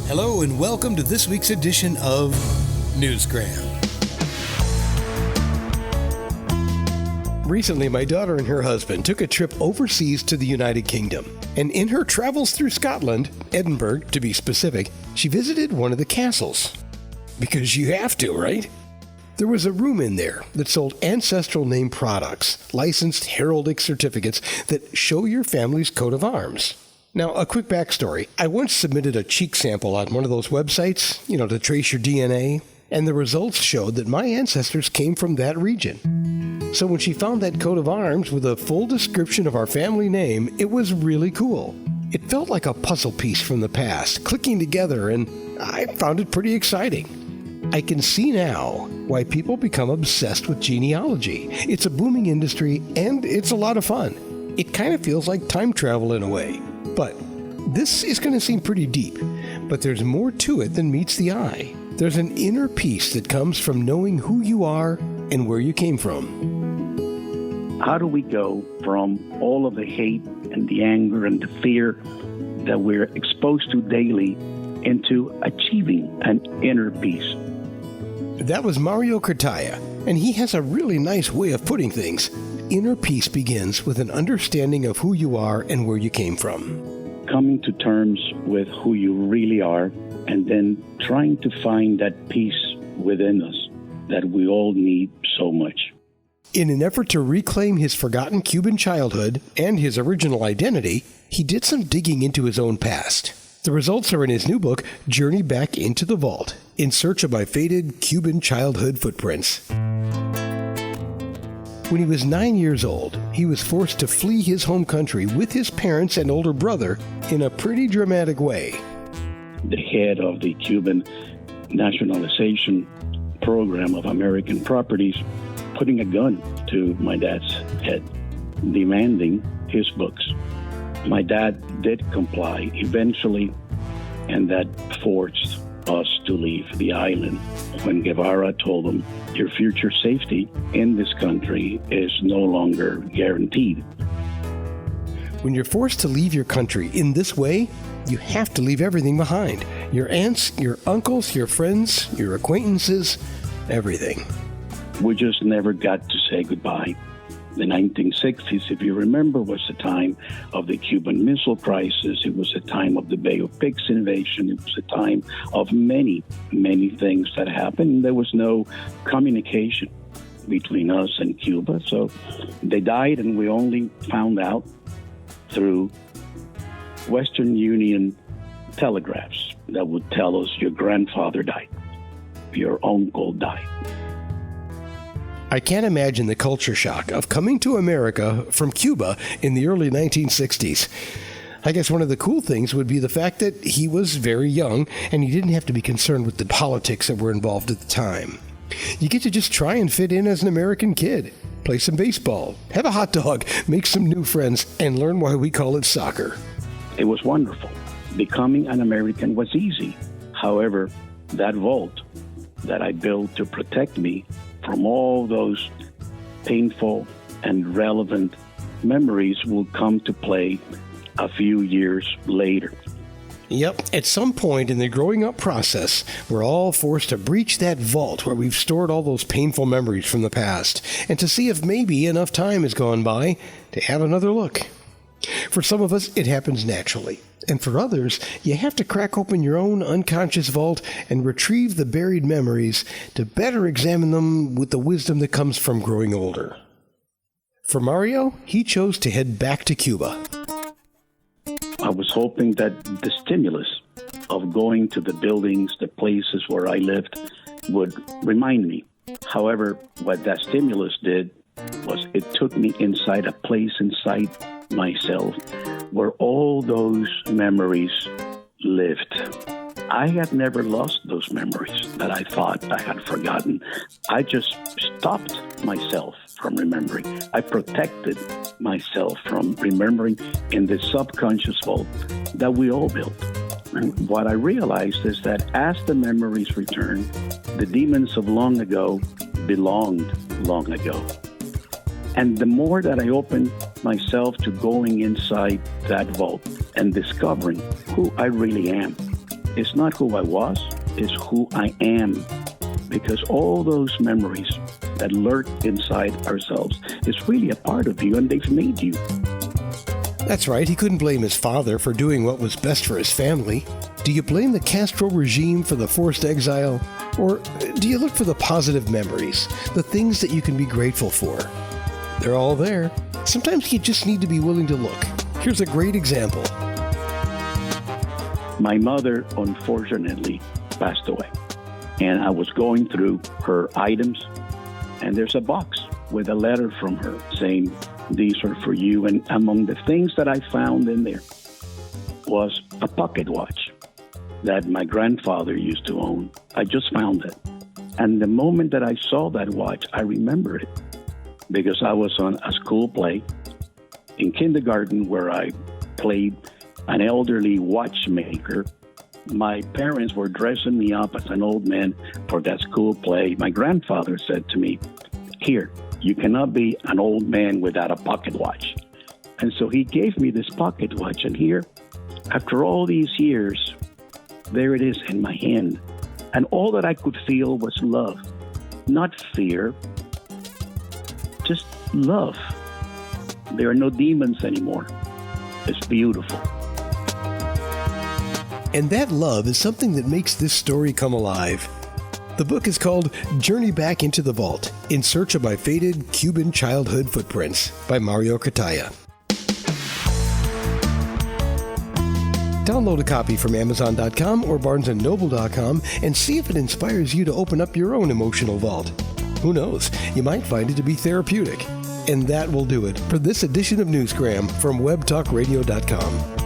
Hello and welcome to this week's edition of Newsgram. Recently, my daughter and her husband took a trip overseas to the United Kingdom. And in her travels through Scotland, Edinburgh to be specific, she visited one of the castles. Because you have to, right? There was a room in there that sold ancestral name products, licensed heraldic certificates that show your family's coat of arms. Now, a quick backstory. I once submitted a cheek sample on one of those websites, to trace your DNA, and the results showed that my ancestors came from that region. So when she found that coat of arms with a full description of our family name, it was really cool. It felt like a puzzle piece from the past, clicking together, and I found it pretty exciting. I can see now why people become obsessed with genealogy. It's a booming industry, and it's a lot of fun. It kind of feels like time travel in a way. But this is going to seem pretty deep, but there's more to it than meets the eye. There's an inner peace that comes from knowing who you are and where you came from. How do we go from all of the hate and the anger and the fear that we're exposed to daily into achieving an inner peace? That was Mario Cartaya, and he has a really nice way of putting things. Inner peace begins with an understanding of who you are and where you came from. Coming to terms with who you really are, and then trying to find that peace within us that we all need so much. In an effort to reclaim his forgotten Cuban childhood and his original identity, he did some digging into his own past. The results are in his new book, Journey Back into the Vault, in search of my faded Cuban childhood footprints. When he was 9 years old, he was forced to flee his home country with his parents and older brother in a pretty dramatic way. The head of the Cuban nationalization program of American properties putting a gun to my dad's head, demanding his books. My dad did comply eventually, and that forced us to leave the island. When Guevara told them, your future safety in this country is no longer guaranteed. When you're forced to leave your country in this way, you have to leave everything behind. Your aunts, your uncles, your friends, your acquaintances, everything. We just never got to say goodbye. The 1960s, if you remember, was the time of the Cuban Missile Crisis. It was the time of the Bay of Pigs invasion. It was the time of many, many things that happened. There was no communication between us and Cuba. So they died, and we only found out through Western Union telegraphs that would tell us your grandfather died, your uncle died. I can't imagine the culture shock of coming to America from Cuba in the early 1960s. I guess one of the cool things would be the fact that he was very young and he didn't have to be concerned with the politics that were involved at the time. You get to just try and fit in as an American kid, play some baseball, have a hot dog, make some new friends, and learn why we call it soccer. It was wonderful. Becoming an American was easy. However, that vault that I built to protect me from all those painful and relevant memories will come to play a few years later. Yep, at some point in the growing up process, we're all forced to breach that vault where we've stored all those painful memories from the past, and to see if maybe enough time has gone by to have another look. For some of us, it happens naturally. And for others, you have to crack open your own unconscious vault and retrieve the buried memories to better examine them with the wisdom that comes from growing older. For Mario, he chose to head back to Cuba. I was hoping that the stimulus of going to the buildings, the places where I lived, would remind me. However, what that stimulus did was it took me inside a place inside myself where all those memories lived. I had never lost those memories that I thought I had forgotten. I just stopped myself from remembering. I protected myself from remembering in the subconscious vault that we all built. And what I realized is that as the memories returned, the demons of long ago belonged long ago. And the more that I opened myself to going inside that vault and discovering who I really am, It's not who I was, it's who I am. Because all those memories that lurk inside ourselves is really a part of you, and they've made you. That's right, he couldn't blame his father for doing what was best for his family. Do you blame the Castro regime for the forced exile? Or do you look for the positive memories, the things that you can be grateful for? They're all there. Sometimes you just need to be willing to look. Here's a great example. My mother, unfortunately, passed away. And I was going through her items, and there's a box with a letter from her saying, "These are for you." And among the things that I found in there was a pocket watch that my grandfather used to own. I just found it. And the moment that I saw that watch, I remember it because I was on a school play in kindergarten where I played an elderly watchmaker. My parents were dressing me up as an old man for that school play. My grandfather said to me, "Here, you cannot be an old man without a pocket watch." And so he gave me this pocket watch. And here, after all these years, there it is in my hand. And all that I could feel was love, not fear, just love. There are no demons anymore. It's beautiful. And that love is something that makes this story come alive. The book is called Journey Back into the Vault, In Search of My Faded Cuban Childhood Footprints by Mario Cartaya. Download a copy from Amazon.com or BarnesandNoble.com and see if it inspires you to open up your own emotional vault. Who knows, you might find it to be therapeutic. And that will do it for this edition of Newsgram from WebTalkRadio.com.